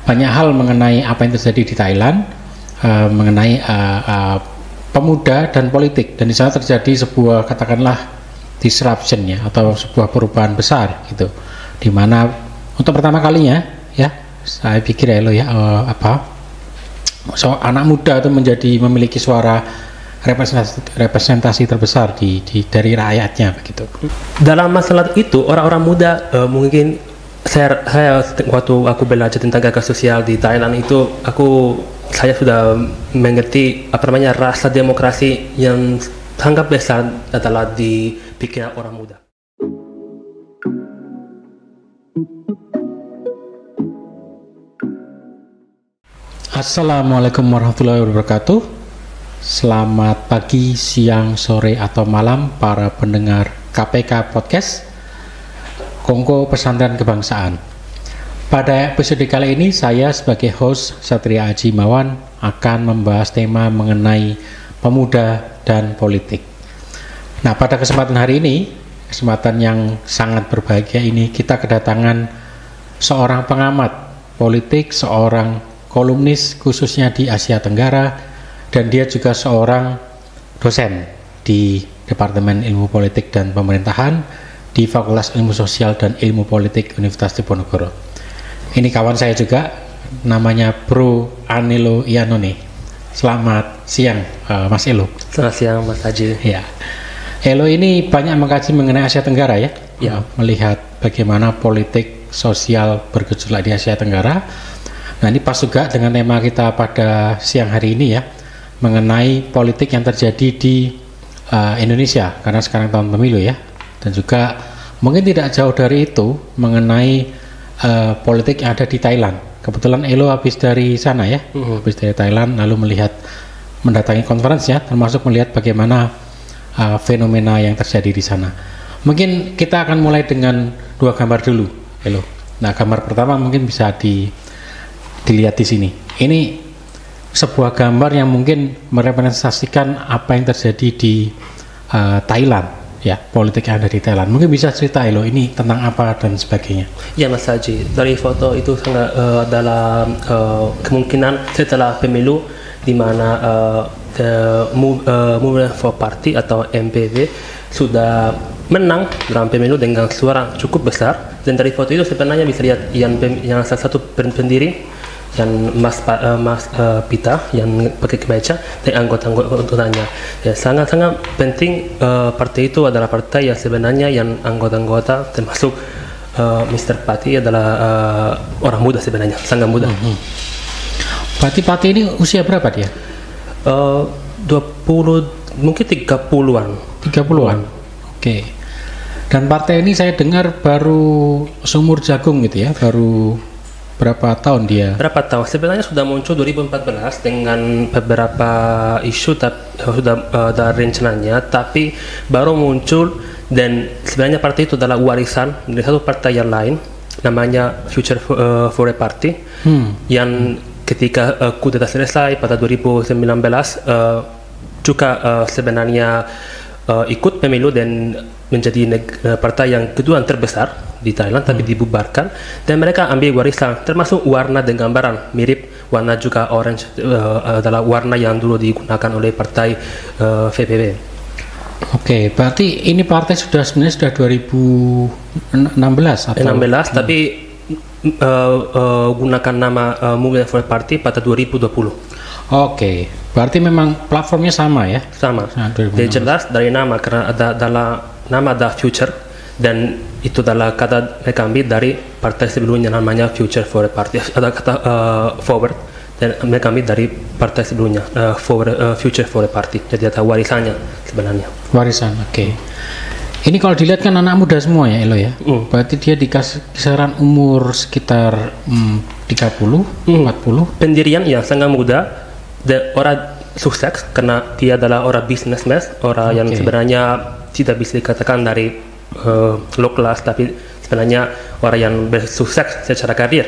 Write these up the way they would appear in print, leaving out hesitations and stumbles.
banyak hal mengenai apa yang terjadi di Thailand, mengenai pemuda dan politik, dan di sana terjadi sebuah katakanlah disruption ya, atau sebuah perubahan besar gitu, di mana untuk pertama kalinya ya saya pikir ya anak muda itu memiliki suara representasi terbesar dari rakyatnya begitu. Dalam masalah itu orang-orang muda mungkin saya waktu aku belajar tentang gagasan sosial di Thailand itu saya sudah mengerti rasa demokrasi yang sangat besar adalah di pikiran orang muda. Assalamualaikum warahmatullahi wabarakatuh. Selamat pagi, siang, sore, atau malam para pendengar KPK Podcast Kongko Pesantren Kebangsaan. Pada episode kali ini saya sebagai host Satria Aji Mawan akan membahas tema mengenai pemuda dan politik. Nah, pada kesempatan hari ini, kesempatan yang sangat berbahagia ini, kita kedatangan seorang pengamat politik, seorang kolumnis khususnya di Asia Tenggara, dan dia juga seorang dosen di Departemen Ilmu Politik dan Pemerintahan di Fakultas Ilmu Sosial dan Ilmu Politik Universitas Diponegoro. Ini kawan saya juga, namanya Bro Anelo Iannone. Selamat siang, Mas Elo. Selamat siang, Mas Haji. Ya, Elo ini banyak mengkaji mengenai Asia Tenggara ya, melihat bagaimana politik sosial bergejolak di Asia Tenggara. Nah, ini pas juga dengan tema kita pada siang hari ini ya, mengenai politik yang terjadi di Indonesia, karena sekarang tahun pemilu ya, dan juga mungkin tidak jauh dari itu mengenai politik yang ada di Thailand. Kebetulan Elo habis dari sana ya, habis dari Thailand, lalu mendatangi conference ya, termasuk melihat bagaimana fenomena yang terjadi di sana. Mungkin kita akan mulai dengan dua gambar dulu, Elo. Nah, gambar pertama mungkin bisa dilihat di sini. Ini sebuah gambar yang mungkin merepresentasikan apa yang terjadi di Thailand ya, politik yang ada di Thailand. Mungkin bisa cerita Elo ini tentang apa dan sebagainya. Ya, Mas Haji, dari foto itu sangat adalah kemungkinan setelah pemilu di mana Movement for Party atau MPV sudah menang dalam pemilu dengan suara cukup besar. Dan dari foto itu sebenarnya bisa lihat yang salah satu pendiri dan Mas Pita yang pakai kemeja dan anggota-anggotanya. Ya, sangat-sangat penting. Partai itu adalah partai yang sebenarnya yang anggota-anggota termasuk Mr. Pati adalah orang muda sebenarnya, sangat muda. Pati ini usia berapa dia? 20, mungkin 30-an. 30-an. Oke. Dan partai ini saya dengar baru sumur jagung gitu ya, baru berapa tahun dia? Berapa tahun? Sebenarnya sudah muncul 2014 dengan beberapa isu sudah ada rencananya, tapi baru muncul. Dan sebenarnya partai itu adalah warisan dari satu partai yang lain, namanya Future for a Party, yang ketika kudeta selesai pada 2019 juga sebenarnya ikut pemilu dan menjadi partai yang kedua yang terbesar di Thailand, tapi dibubarkan, dan mereka ambil warisan termasuk warna dan gambaran mirip warna juga orange, adalah warna yang dulu digunakan oleh partai VPB. Oke, berarti ini partai sebenarnya sudah 2016 atau 16, tapi gunakan nama Movement for Party pada 2020. Oke, berarti memang platformnya sama ya? Sama. Jadi jelas dari nama, karena nama ada Future, dan itu adalah kata mereka ambil dari partai sebelumnya namanya Future for a Party. Ada kata Forward, dan mereka ambil dari partai sebelumnya Future for a Party. Jadi ada warisannya sebenarnya. Warisan, oke. Ini kalau dilihat kan anak muda semua ya, Elo ya. Berarti dia di kisaran umur sekitar 30, 40. Pendirian yang sangat muda dan orang sukses karena dia adalah orang businessman, orang yang sebenarnya tidak bisa dikatakan dari low class, tapi sebenarnya orang yang bersukses secara karir.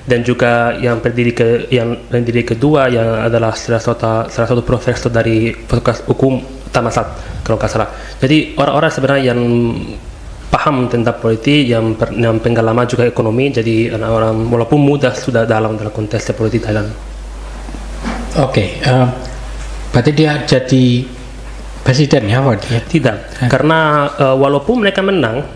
Dan juga yang pendiri kedua yang adalah salah satu profesor dari Fakultas Hukum Thammasat kalau nggak salah. Jadi orang-orang sebenarnya yang paham tentang politik, yang pengalaman juga ekonomi, jadi orang walaupun muda sudah dalam konteks politik Thailand. Oke, berarti dia jadi presiden ya, Pak? Tidak, karena walaupun mereka menang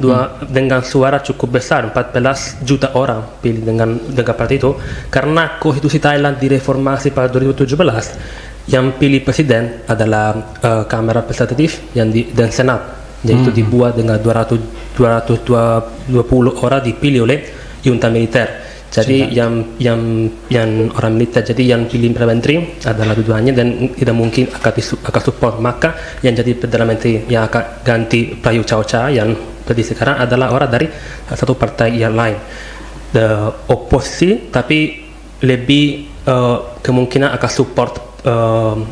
dengan suara cukup besar, 14 juta orang pilih dengan partai itu, karena konstitusi Thailand direformasi pada 2017, yang pilih presiden adalah Kamera Legislatif dan Senat, yaitu dibuat dengan 220 orang dipilih oleh junta militer. Jadi yang orang militer, jadi yang pilih Perdana Menteri adalah dua-duanya dan tidak mungkin akan support. Maka yang jadi Perdana Menteri yang akan ganti Prayut Chan-o-cha yang jadi sekarang adalah orang dari satu partai yang lain, oposisi, tapi lebih kemungkinan akan support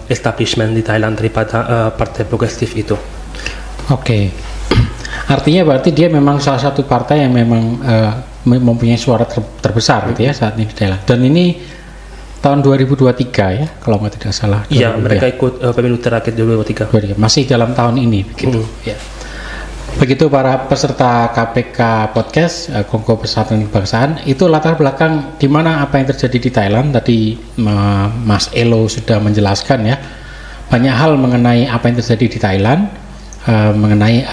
establishment di Thailand daripada partai progresif itu. Oke. Artinya berarti dia memang salah satu partai yang memang mempunyai suara terbesar gitu ya saat ini di Thailand. Dan ini tahun 2023 ya, kalau nggak tidak salah. Iya, mereka ikut pemilu terakhir 2023. Masih dalam tahun ini begitu. Ya. Begitu para peserta KPK Podcast Kongko Persatuan Kebangsaan, itu latar belakang di mana apa yang terjadi di Thailand. Tadi Mas Elo sudah menjelaskan ya banyak hal mengenai apa yang terjadi di Thailand, mengenai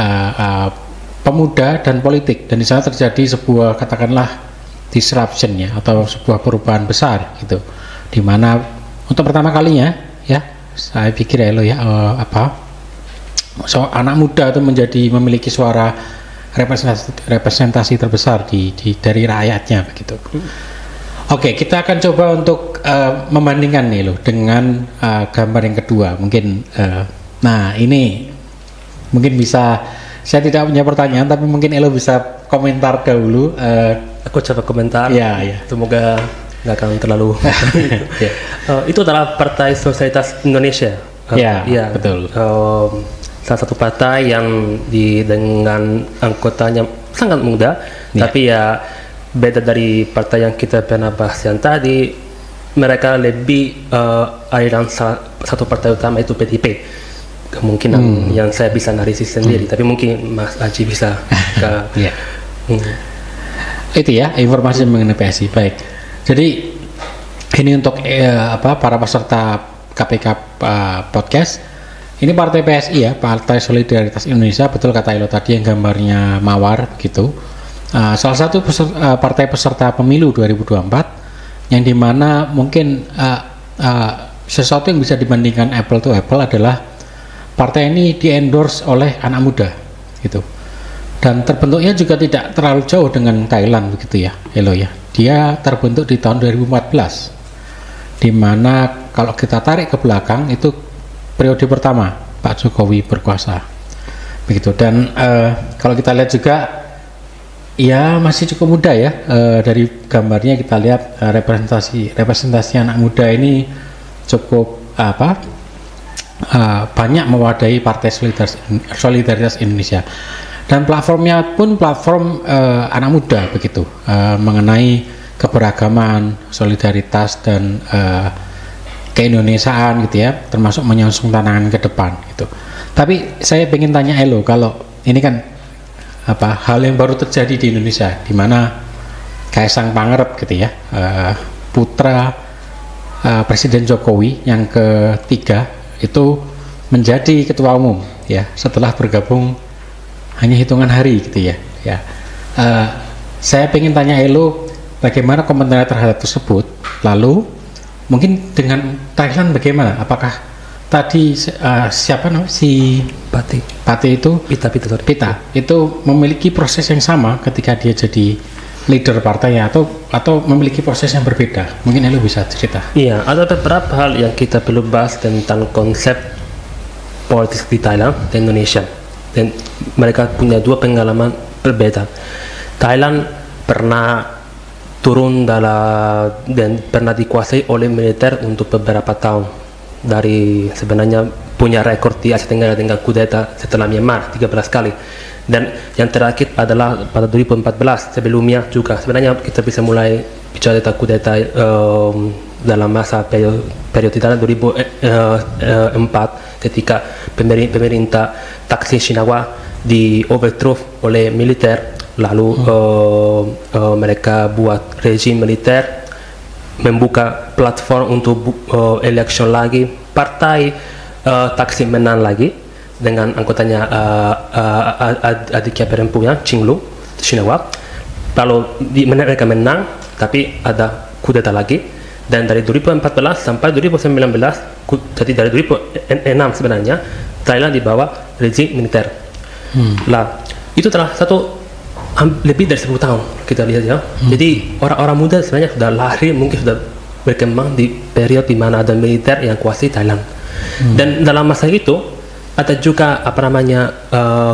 pemuda dan politik, dan di sana terjadi sebuah katakanlah disruption ya, atau sebuah perubahan besar gitu, di mana untuk pertama kalinya ya saya pikir ya lo ya anak muda itu memiliki suara representasi terbesar dari rakyatnya begitu. Oke, kita akan coba untuk membandingkan nih lo dengan gambar yang kedua mungkin. Nah ini mungkin bisa, saya tidak punya pertanyaan, tapi mungkin Elo bisa komentar dahulu. Aku coba komentar. Ya. Semoga nggak akan terlalu. Itu adalah Partai Solidaritas Indonesia. Ya, betul. Salah satu partai yang dengan anggotanya sangat muda, tapi ya beda dari partai yang kita pernah bahas yang tadi. Mereka lebih aliran satu partai utama itu PDIP. Kemungkinan yang saya bisa analisis sendiri, tapi mungkin Mas Aji bisa itu ya informasi mengenai PSI. Baik, jadi ini untuk para peserta KPK Podcast, ini partai PSI ya, Partai Solidaritas Indonesia, betul kata Elo tadi yang gambarnya mawar gitu. Salah satu partai peserta pemilu 2024 yang dimana mungkin sesuatu yang bisa dibandingkan apple to apple adalah partai ini di-endorse oleh anak muda gitu, dan terbentuknya juga tidak terlalu jauh dengan Thailand begitu ya Elo ya. Dia terbentuk di tahun 2014, dimana kalau kita tarik ke belakang itu periode pertama Pak Jokowi berkuasa begitu. Dan kalau kita lihat juga ya masih cukup muda ya, dari gambarnya kita lihat representasi anak muda ini cukup banyak mewadahi Partai Solidaritas Indonesia, dan platformnya pun platform anak muda begitu, mengenai keberagaman, solidaritas dan keindonesiaan gitu ya, termasuk menyongsong tantangan ke depan gitu. Tapi saya ingin tanya Elo, kalau ini kan hal yang baru terjadi di Indonesia, di mana Kaisang Pangarep gitu ya, putra Presiden Jokowi yang ketiga itu menjadi ketua umum ya, setelah bergabung hanya hitungan hari gitu ya. Saya ingin tanya Elo, bagaimana komentar terhadap tersebut? Lalu mungkin dengan Thailand bagaimana? Apakah tadi siapa namanya si Pati itu Pita itu memiliki proses yang sama ketika dia jadi leader partainya, atau memiliki proses yang berbeda? Mungkin Elo bisa cerita. Iya, ada beberapa hal yang kita perlu bahas tentang konsep politik di Thailand dan Indonesia, dan mereka punya dua pengalaman berbeda. Thailand pernah turun dan pernah dikuasai oleh militer untuk beberapa tahun, dari sebenarnya punya rekor di Asia Tenggara dengan kudeta setelah Myanmar 13 kali. Dan yang terakhir adalah pada 2014, sebelumnya juga sebenarnya kita bisa mulai bicara tentang kudeta dalam masa periode Thailand 2004 ketika pemerintah Thaksin Shinawatra di overthrow oleh militer, lalu mereka buat rejim militer, membuka platform untuk election lagi, partai Taksim menang lagi dengan anggotanya adiknya perempuan Cinglu Shinawap, lalu mereka menang tapi ada kudeta lagi, dan dari 2014 sampai 2019, jadi dari 2006 sebenarnya Thailand di bawah rejim militer. Lah itu telah lebih dari 10 tahun kita lihat ya. Jadi orang-orang muda sebenarnya sudah lahir, mungkin sudah berkembang di periode di mana ada militer yang kuasai Thailand. Dan dalam masa itu ada juga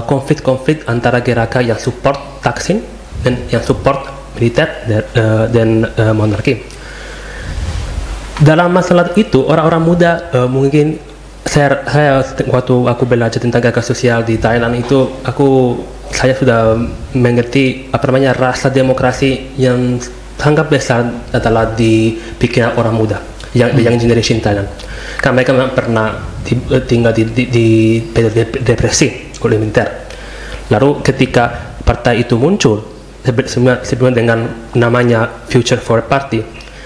konflik-konflik antara gerakan yang support Taksin dan yang support militer dan monarki. Dalam masalah itu orang-orang muda mungkin saya waktu aku belajar tentang gerakan sosial di Thailand itu saya sudah mengerti rasa demokrasi yang sangat besar adalah di pikiran orang muda yang generation Thailand. Karena mereka memang pernah tinggal di depresi oleh militer. Lalu ketika partai itu muncul sebelum dengan namanya Future Forward Party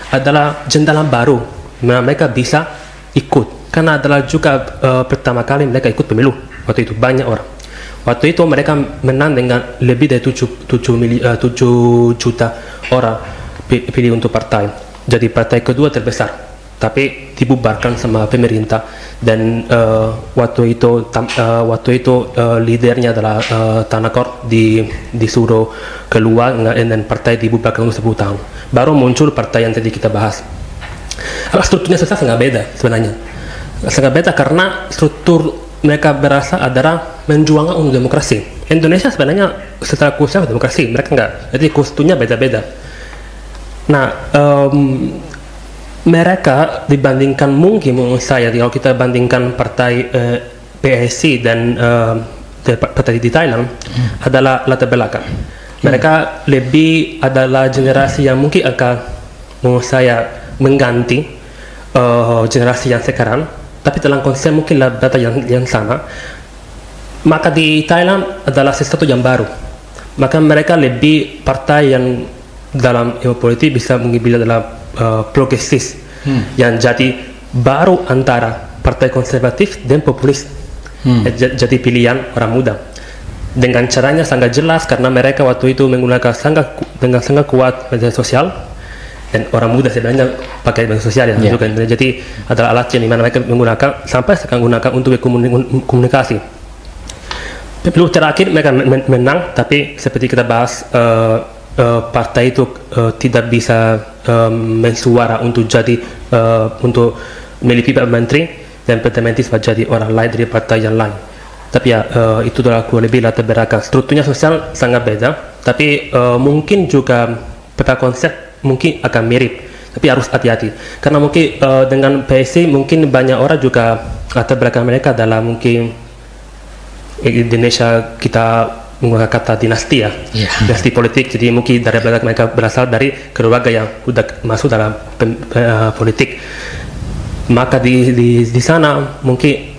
adalah jendela baru, mereka bisa ikut karena adalah juga pertama kali mereka ikut pemilu. Waktu itu banyak orang. Waktu itu mereka menang dengan lebih dari 7 juta orang pilih untuk partai. Jadi partai kedua terbesar, tapi dibubarkan sama pemerintah. Dan waktu itu leadernya adalah Tanakor disuruh keluar dan partai dibubarkan untuk 10 tahun. Baru muncul partai yang tadi kita bahas. Strukturnya sangat beda sebenarnya. Sangat beda karena struktur mereka berasa adalah menjuangkan untuk demokrasi. Indonesia sebenarnya secara khususnya demokrasi, mereka enggak. Jadi strukturnya beda-beda. Nah, mereka dibandingkan mungkin menurut saya, kalau kita bandingkan partai PSI dan partai di Thailand adalah latar belakang. Mereka lebih adalah generasi yang mungkin akan menurut saya mengganti generasi yang sekarang, tapi dalam konsep mungkin data yang sama. Maka di Thailand adalah sesuatu yang baru. Maka mereka lebih partai yang dalam ilmu politik bisa mungkin adalah progresif, yang jadi baru antara partai konservatif dan populis. Jadi pilihan orang muda. Dengan caranya sangat jelas karena mereka waktu itu menggunakan dengan sangat kuat media sosial. Dan orang muda sebenarnya pakai media sosial juga. Jadi adalah alat yang dimana mereka menggunakan sampai sekarang gunakan untuk komunikasi. Pemilu terakhir mereka menang, tapi seperti kita bahas partai itu tidak bisa mensuara untuk jadi untuk memilih menteri dan perdana menteri jadi orang lain dari partai yang lain. Tapi ya itu adalah kurang lebih latar belakang. Strukturnya sosial sangat beda, tapi mungkin juga peta konsep mungkin akan mirip, tapi harus hati-hati karena mungkin dengan PSI mungkin banyak orang juga latar belakang mereka adalah mungkin Indonesia kita menggunakan kata dinasti ya, dinasti politik. Jadi mungkin dari belakang mereka berasal dari keluarga yang sudah masuk dalam politik. Maka di sana mungkin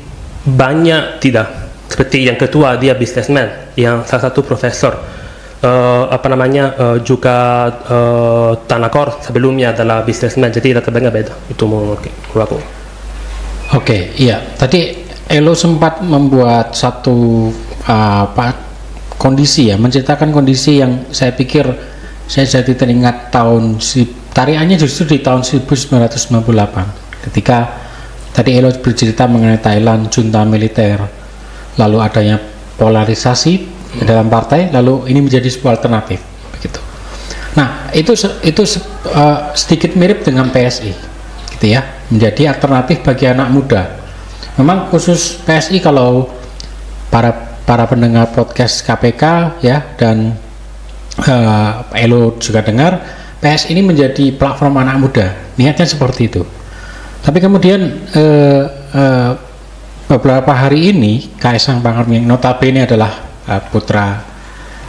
banyak tidak seperti yang ketua dia businessman, yang salah satu profesor juga Tanakor sebelumnya adalah businessman. Jadi latar belakang beda. Itu menurut aku. Oke, iya. Tadi Elo sempat membuat satu kondisi ya, menceritakan kondisi yang saya pikir saya jadi teringat tariannya justru di tahun 1998 ketika tadi Elo bercerita mengenai Thailand, junta militer, lalu adanya polarisasi dalam partai, lalu ini menjadi sebuah alternatif begitu. Nah, itu sedikit mirip dengan PSI gitu ya, menjadi alternatif bagi anak muda. Memang khusus PSI, kalau para pendengar podcast KPK ya dan Elo juga dengar, PSI ini menjadi platform anak muda, niatnya seperti itu. Tapi kemudian beberapa hari ini Kaesang Pangarep yang notabene adalah putra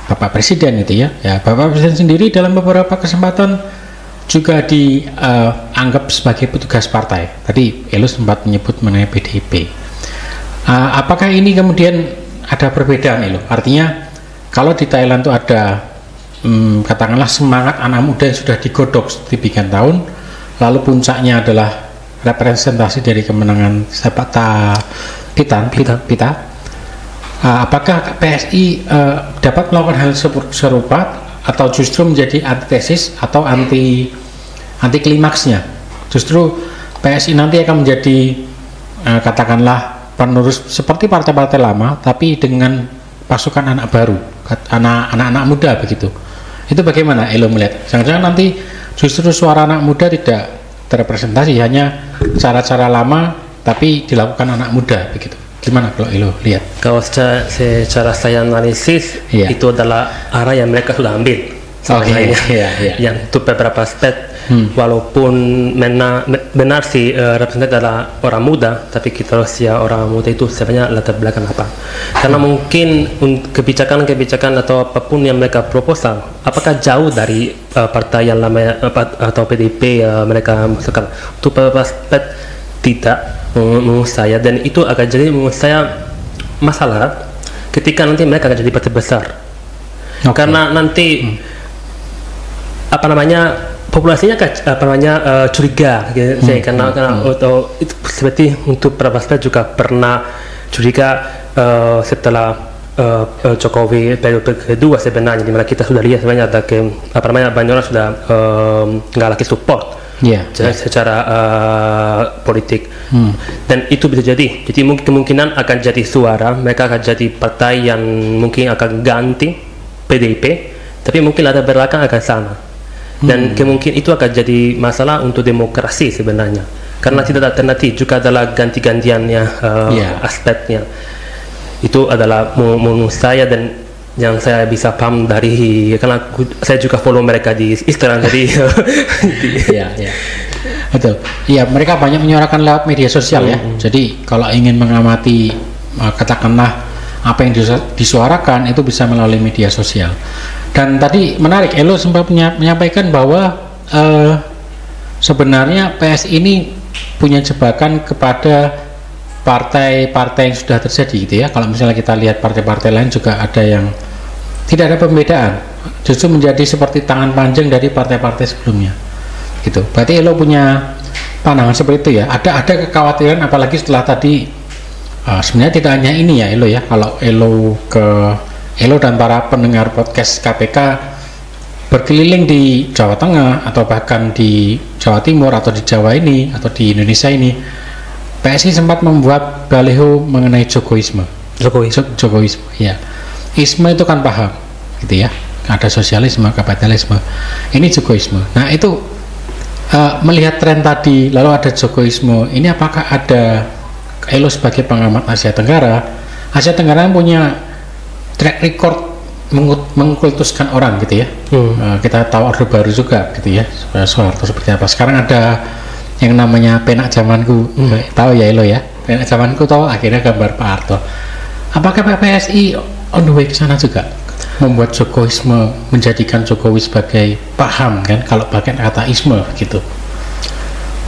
Bapak Presiden itu ya, Bapak Presiden sendiri dalam beberapa kesempatan juga dianggap sebagai petugas partai. Tadi Elo sempat menyebut mengenai PDIP. Apakah ini kemudian ada perbedaan loh. Artinya kalau di Thailand tuh ada katakanlah semangat anak muda yang sudah digodok sekian tahun, lalu puncaknya adalah representasi dari kemenangan sepak pita. Apakah PSI dapat melakukan hal serupa atau justru menjadi antitesis atau anti klimaksnya? Justru PSI nanti akan menjadi katakanlah penerus seperti partai-partai lama, tapi dengan pasukan anak baru, anak-anak muda begitu. Itu bagaimana Elo melihat? Jangan-jangan nanti justru suara anak muda tidak terrepresentasi, hanya cara-cara lama tapi dilakukan anak muda begitu. Gimana kalau Elo lihat? Kalau secara saya analisis, itu adalah arah yang mereka sudah ambil. Yang itu beberapa aspek, walaupun benar sih representasi adalah orang muda, tapi kita usia orang muda itu sebenarnya latar belakang apa? Karena mungkin kebijakan atau apapun yang mereka proposal, apakah jauh dari partai yang lama atau PDIP mereka masukkan? Itu beberapa aspek tidak menurut saya, dan itu akan jadi menurut saya masalah ketika nanti mereka akan jadi partai besar. Karena nanti populasinya curiga gitu, karena atau itu seperti untuk beberapa aspek juga pernah curiga setelah Jokowi periode kedua sebenarnya, dimana kita sudah lihat sebenarnya ada banyak orang sudah nggak lagi support secara politik, dan itu bisa jadi kemungkinan akan jadi suara mereka akan jadi partai yang mungkin akan ganti PDIP, tapi mungkin latar belakang akan sama, dan kemungkinan itu akan jadi masalah untuk demokrasi sebenarnya, karena tidak ada alternatif juga adalah ganti-gantiannya aspeknya. Itu adalah menurut saya, dan yang saya bisa paham dari, karena saya juga follow mereka di Instagram, jadi betul. Iya, mereka banyak menyuarakan lewat media sosial ya. Jadi kalau ingin mengamati katakanlah apa yang disuarakan itu bisa melalui media sosial. Dan tadi menarik, Elo sempat menyampaikan bahwa sebenarnya PSI ini punya jebakan kepada partai-partai yang sudah terjadi gitu ya. Kalau misalnya kita lihat partai-partai lain juga ada yang tidak ada pembedaan, justru menjadi seperti tangan panjang dari partai-partai sebelumnya gitu. Berarti Elo punya pandangan seperti itu ya. Ada kekhawatiran, apalagi setelah tadi sebenarnya tidak hanya ini ya Elo ya. Kalau Elo dan para pendengar podcast KPK berkeliling di Jawa Tengah atau bahkan di Jawa Timur atau di Jawa ini atau di Indonesia ini, PSI sempat membuat baliho mengenai Jokowisme ya. Isme itu kan paham gitu ya, ada sosialisme, kapitalisme, ini Jokowisme. Nah itu melihat tren tadi lalu ada Jokowisme, ini apakah ada Elo sebagai pengamat Asia Tenggara punya track record mengkultuskan orang gitu ya. Kita tahu Orde Baru juga gitu ya, Soeharto seperti apa. Sekarang ada yang namanya Penak Zamanku, tahu ya Elo ya, Penak Zamanku tahu, akhirnya gambar Pak Harto. Apakah PSI on the way ke sana juga, membuat Jokowisme, menjadikan Jokowi sebagai paham kan, kalau pakai kata isme gitu?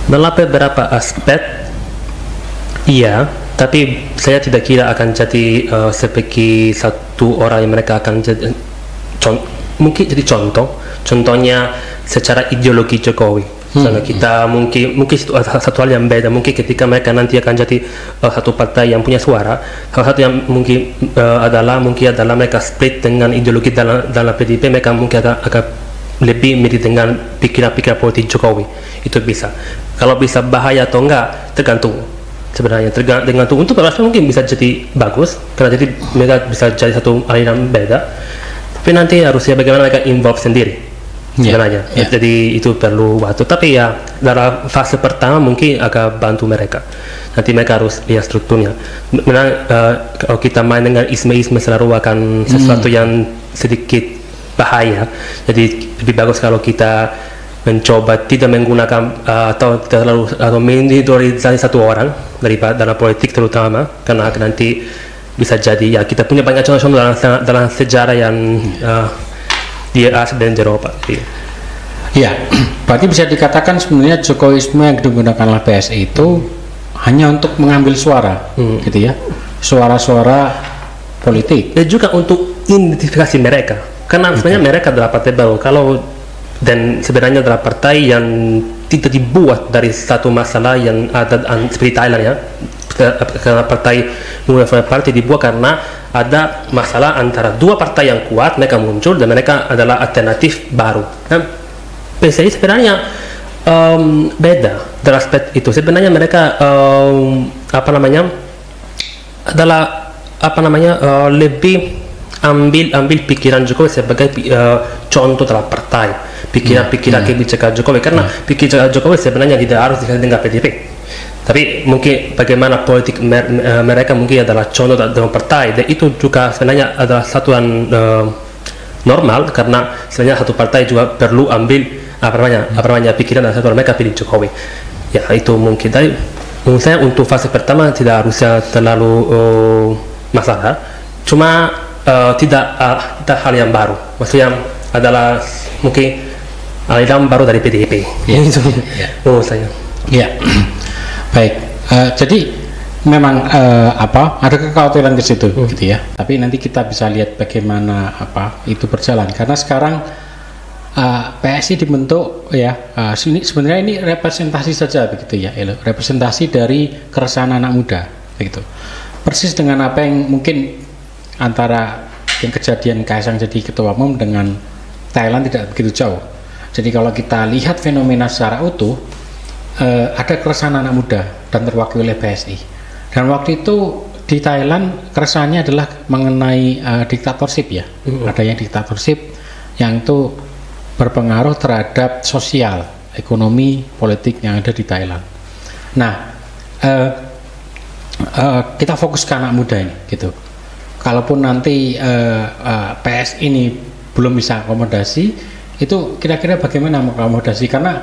Dalam beberapa aspek iya, tapi saya tidak kira akan jadi sebagai satu orang yang mereka akan jadi mungkin jadi contohnya secara ideologi Jokowi. Karena kita mungkin satu hal yang beda, mungkin ketika mereka nanti akan jadi satu partai yang punya suara, salah satu yang mungkin adalah mereka split dengan ideologi dalam PDIP, mereka mungkin akan lebih mirip dengan pikiran-pikiran politik Jokowi. Itu bisa. Kalau bisa bahaya atau enggak tergantung. Sebenarnya tergantung, untuk beberapa mungkin bisa jadi bagus, karena jadi mereka bisa jadi satu aliran beda, tapi nanti harusnya bagaimana mereka involve sendiri sebenarnya. Jadi itu perlu waktu, tapi ya dalam fase pertama mungkin agak bantu mereka. Nanti mereka harus lihat strukturnya. Memang kalau kita main dengan isme-isme selalu akan sesuatu yang sedikit bahaya. Jadi lebih bagus kalau kita mencoba tidak menggunakan atau mengindividualisasi satu orang dari dalam politik terutama, karena nanti bisa jadi ya kita punya banyak contoh dalam sejarah yang di Asia dan Eropa. Ya, berarti bisa dikatakan sebenarnya Jokowisme yang digunakanlah PSI itu hanya untuk mengambil suara, gitu ya, suara-suara politik. Dan juga untuk identifikasi mereka. Karena sebenarnya mereka adalah partai baru. Dan sebenarnya adalah partai yang tidak dibuat dari satu masalah yang ada seperti Thailand ya. Karena partai dibuat karena ada masalah antara dua partai yang kuat, mereka muncul dan mereka adalah alternatif baru. Nah, PSI sebenarnya beda dari aspek itu. Sebenarnya mereka lebih ambil pikiran Jokowi sebagai contoh dalam partai, pikiran kebijakan Jokowi, karena pikiran Jokowi sebenarnya tidak harus dikait dengan PDIP, tapi mungkin bagaimana politik mereka mungkin adalah contoh dalam partai, dan itu juga sebenarnya adalah satuan normal, karena sebenarnya satu partai juga perlu ambil pikiran dan satuan mereka pilih Jokowi. Ya itu mungkin. Tapi menurut saya untuk fase pertama tidak harusnya terlalu masalah, cuma tidak hal yang baru, maksudnya adalah mungkin aliran baru dari PDIP. Itu menurut saya. Ya, baik. Jadi memang ada kekhawatiran ke situ, gitu ya. Tapi nanti kita bisa lihat bagaimana itu berjalan. Karena sekarang PSI dibentuk ya. Sebenarnya ini representasi saja, begitu ya, representasi dari keresahan anak muda, begitu. Persis dengan apa yang mungkin antara yang kejadian Kaisang jadi ketua umum dengan Thailand tidak begitu jauh. Jadi kalau kita lihat fenomena secara utuh, ada keresahan anak muda dan terwakili oleh PSI. Dan waktu itu di Thailand keresahannya adalah mengenai diktatorship ya. Ada yang diktatorship yang itu berpengaruh terhadap sosial, ekonomi, politik yang ada di Thailand. Nah, kita fokus ke anak muda ini, gitu. Kalaupun nanti PS ini belum bisa akomodasi, itu kira-kira bagaimana mengakomodasi? Karena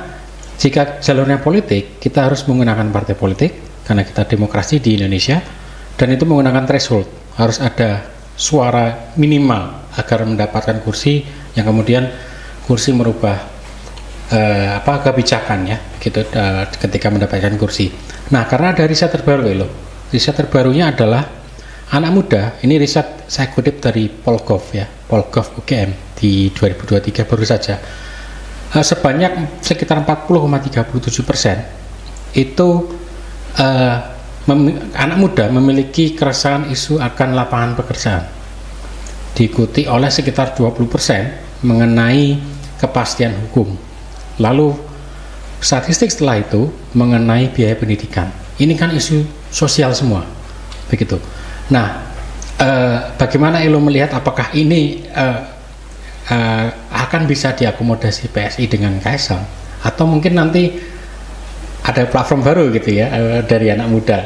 jika jalurnya politik, kita harus menggunakan partai politik, karena kita demokrasi di Indonesia, dan itu menggunakan threshold, harus ada suara minimal agar mendapatkan kursi, yang kemudian kursi merubah kebijakan ya, gitu, ketika mendapatkan kursi. Nah, karena ada riset terbaru loh, riset terbarunya adalah anak muda. Ini riset saya kutip dari Polgov ya, Polgov UGM di 2023 baru saja. Sebanyak sekitar 40,37% itu anak muda memiliki keresahan isu akan lapangan pekerjaan, diikuti oleh sekitar 20% mengenai kepastian hukum. Lalu statistik setelah itu mengenai biaya pendidikan. Ini kan isu sosial semua, begitu. Nah, bagaimana Elo melihat apakah ini akan bisa diakomodasi PSI dengan Kaisang, atau mungkin nanti ada platform baru gitu ya dari anak muda,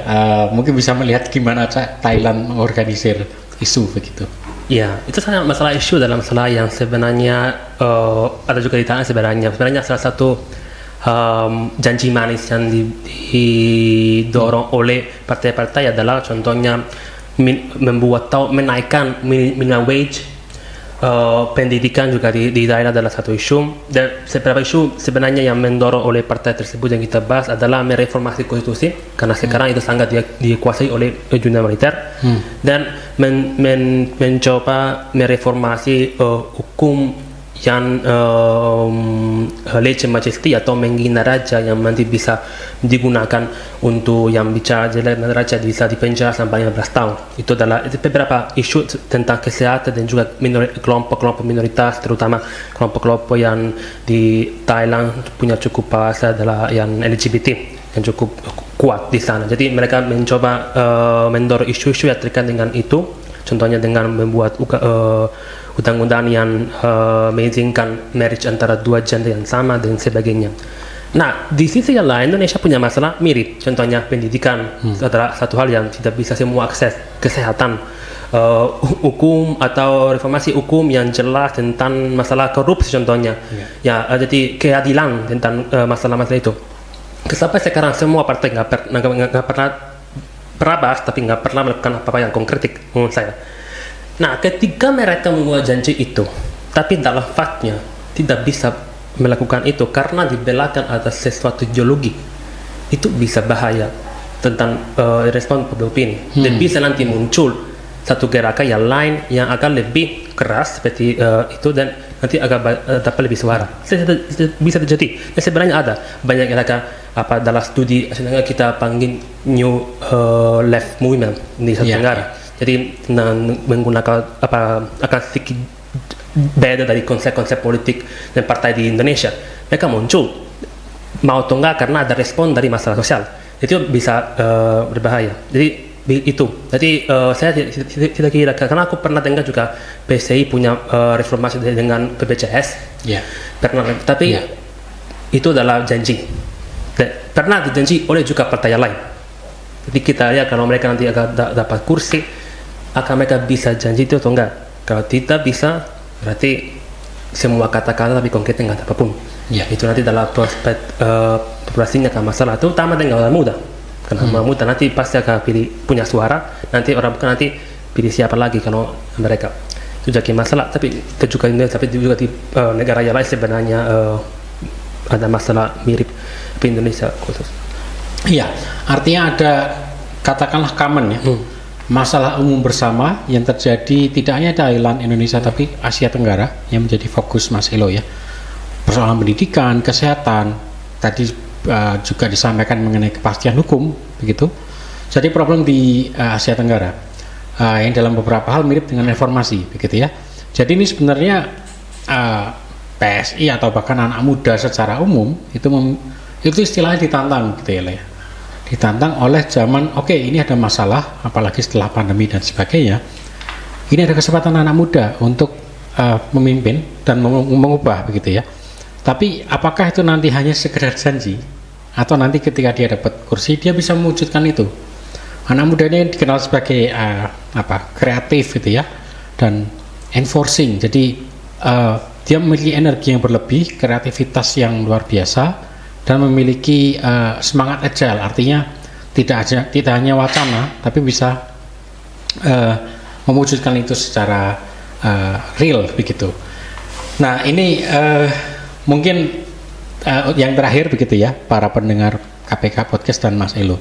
mungkin bisa melihat gimana Thailand mengorganisir isu begitu. Ya, itu sangat masalah isu dalam masalah yang sebenarnya ada juga di Thailand sebenarnya salah satu janji manis yang didorong oleh partai-partai adalah contohnya membuat atau menaikkan minimum wage. Pendidikan juga di Thailand adalah satu isu, dan beberapa isu sebenarnya yang mendorong oleh partai tersebut yang kita bahas adalah mereformasi konstitusi, karena sekarang itu sangat dikuasai oleh dunia militer, dan mencoba mereformasi hukum yang lece majesti atau menghina raja, yang nanti bisa digunakan untuk yang bicara jelek raja bisa dipenjara sampai 15 tahun. Itu adalah beberapa isu tentang kesehatan dan juga kelompok-kelompok minoritas, terutama kelompok-kelompok yang di Thailand punya cukup bahasa adalah yang LGBT yang cukup kuat di sana. Jadi mereka mencoba mendorong isu-isu yang terkait dengan itu, contohnya dengan membuat undang-undang yang mengizinkan marriage antara dua gender yang sama dan sebagainya. Nah, di sisi yang lain Indonesia punya masalah mirip, contohnya pendidikan adalah satu hal yang tidak bisa semua akses, kesehatan, hukum atau reformasi hukum yang jelas tentang masalah korupsi contohnya, jadi keadilan tentang masalah-masalah itu. Sampai sekarang semua partai nggak pernah bahas, tapi nggak pernah melakukan apa-apa yang konkret menurut saya. Nah, ketika mereka membuat janji itu, tapi dalam faktanya tidak bisa melakukan itu karena di belakang ada sesuatu ideologi, itu bisa bahaya tentang respon publik ini, dan bisa nanti muncul satu gerakan yang lain yang akan lebih keras seperti itu dan nanti dapat lebih suara. Bisa terjadi. Dan sebenarnya ada banyak gerakan dalam studi sebenarnya kita panggil new left movement di Asia Tenggara. Jadi menggunakan akan sedikit beda dari konsep-konsep politik dan partai di Indonesia. Mereka muncul mau atau enggak karena ada respon dari masalah sosial. Itu bisa berbahaya. Jadi itu. Jadi saya tidak kira karena aku pernah dengar juga PCI punya reformasi dengan PBCS. Pernah, tapi itu adalah janji. Pernah dijanji oleh juga partai lain. Jadi kita lihat kalau mereka nanti akan dapat kursi, akan mereka bisa janji itu atau enggak. Kalau tidak bisa, berarti semua kata-kata tapi konkretnya enggak ada apapun. Itu nanti dalam prospek populasinya akan masalah, terutama dengan orang muda. Karena orang muda nanti pasti akan punya suara, nanti orang bukan nanti pilih siapa lagi kalau mereka. Itu jadi masalah, tapi itu juga di negara yang lain sebenarnya ada masalah mirip di Indonesia khusus. Iya, artinya ada katakanlah common ya. Masalah umum bersama yang terjadi tidak hanya Thailand, Indonesia, tapi Asia Tenggara yang menjadi fokus Mas Elo ya. Persoalan pendidikan, kesehatan, tadi juga disampaikan mengenai kepastian hukum, begitu. Jadi problem di Asia Tenggara yang dalam beberapa hal mirip dengan reformasi, begitu ya. Jadi ini sebenarnya PSI atau bahkan anak muda secara umum itu istilahnya ditantang, gitu ya. Ditantang oleh zaman, oke, ini ada masalah, apalagi setelah pandemi dan sebagainya. Ini ada kesempatan anak muda untuk memimpin dan mengubah, begitu ya. Tapi apakah itu nanti hanya sekedar janji, atau nanti ketika dia dapat kursi dia bisa mewujudkan itu? Anak muda ini dikenal sebagai kreatif, gitu ya, dan enforcing. Jadi dia memiliki energi yang berlebih, kreativitas yang luar biasa, dan memiliki semangat agile, artinya tidak hanya wacana tapi bisa mewujudkan itu secara real, begitu. Nah ini mungkin yang terakhir, begitu ya, para pendengar KPK Podcast dan Mas Elo,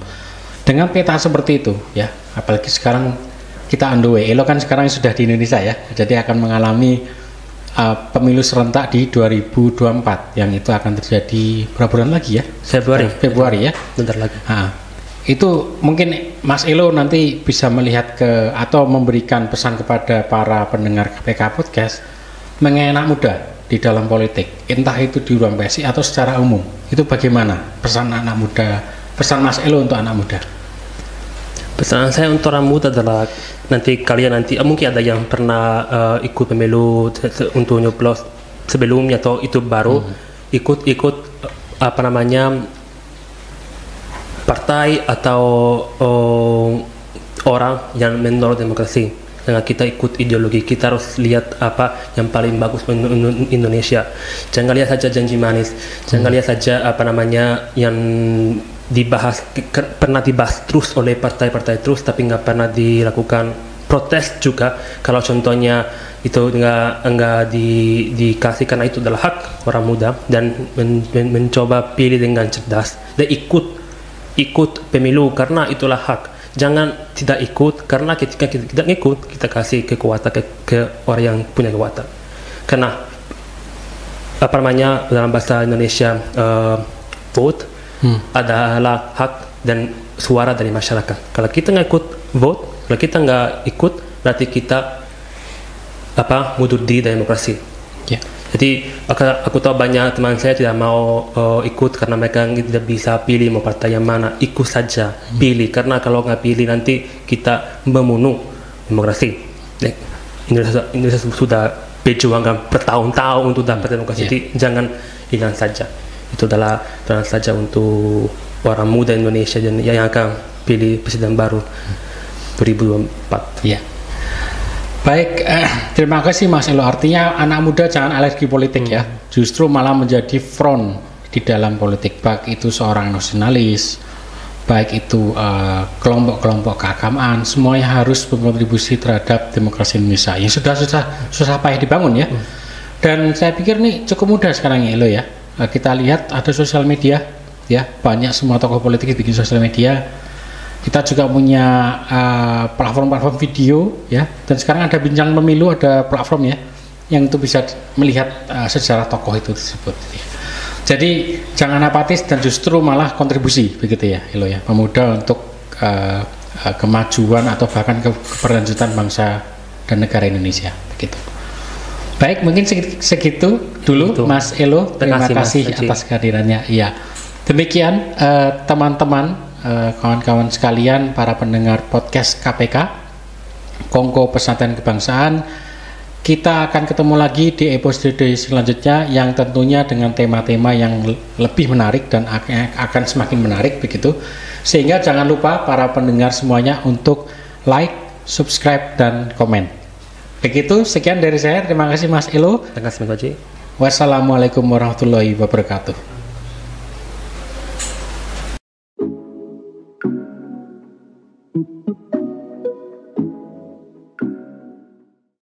dengan peta seperti itu ya, apalagi sekarang kita on the way. Elo kan sekarang sudah di Indonesia ya, jadi akan mengalami pemilu serentak di 2024 yang itu akan terjadi berapa bulan lagi ya? Februari ya, bentar lagi. Itu mungkin Mas Elo nanti bisa melihat atau memberikan pesan kepada para pendengar KPK Podcast mengenai anak muda di dalam politik, entah itu di ruang PSI atau secara umum. Itu bagaimana pesan anak muda, pesan Mas Elo untuk anak muda? Pesan saya untuk orang muda adalah kalian mungkin ada yang pernah ikut pemilu untuk nyoblos sebelumnya atau itu baru ikut partai atau orang yang menolak demokrasi. Dengan kita ikut ideologi, kita harus lihat apa yang paling bagus untuk Indonesia. Jangan lihat saja janji manis, jangan lihat saja yang pernah dibahas terus oleh partai-partai terus, tapi nggak pernah dilakukan protes juga. Kalau contohnya itu nggak dikasih, karena itu adalah hak orang muda, dan mencoba pilih dengan cerdas dan ikut pemilu karena itulah hak. Jangan tidak ikut karena ketika kita tidak ikut kita kasih kekuatan ke orang yang punya kekuatan. Karena dalam bahasa Indonesia vote adalah hak dan suara dari masyarakat. Kalau kita nggak ikut vote, kalau kita nggak ikut, berarti kita mundur di demokrasi. Jadi aku tahu banyak teman saya tidak mau ikut karena mereka tidak bisa pilih mau partai yang mana. Ikut saja, pilih, karena kalau nggak pilih nanti kita membunuh demokrasi. Indonesia sudah berjuang bertahun-tahun untuk dapat demokrasi. Jadi jangan hilang saja. Itu adalah peran saja untuk orang muda Indonesia yang akan pilih presiden baru 2024. Baik, terima kasih Mas Elo. Artinya anak muda jangan alergi politik ya, justru malah menjadi front di dalam politik, baik itu seorang nasionalis, baik itu kelompok-kelompok keagamaan, semuanya harus berkontribusi terhadap demokrasi Indonesia yang sudah susah payah dibangun ya. Dan saya pikir nih cukup mudah sekarang ya Elo ya. Kita lihat ada sosial media ya, banyak semua tokoh politik bikin sosial media, Kita juga punya platform-platform video ya, dan sekarang ada Bincang Pemilu, ada platform ya, yang itu bisa melihat sejarah tokoh itu tersebut. Jadi jangan apatis dan justru malah kontribusi begitu ya, Elo ya, pemuda untuk kemajuan atau bahkan keberlanjutan bangsa dan negara Indonesia begitu. Baik, mungkin segitu dulu itu. Mas Elo, terima kasih atas kehadirannya. Iya, demikian teman-teman, kawan-kawan sekalian, para pendengar podcast KPK Kongko Pesantren Kebangsaan. Kita akan ketemu lagi di episode selanjutnya yang tentunya dengan tema-tema yang lebih menarik dan akan semakin menarik begitu. Sehingga jangan lupa para pendengar semuanya untuk like, subscribe, dan komen. Begitu, sekian dari saya. Terima kasih Mas Elo. Terima kasih Mas Baji. Wassalamualaikum warahmatullahi wabarakatuh.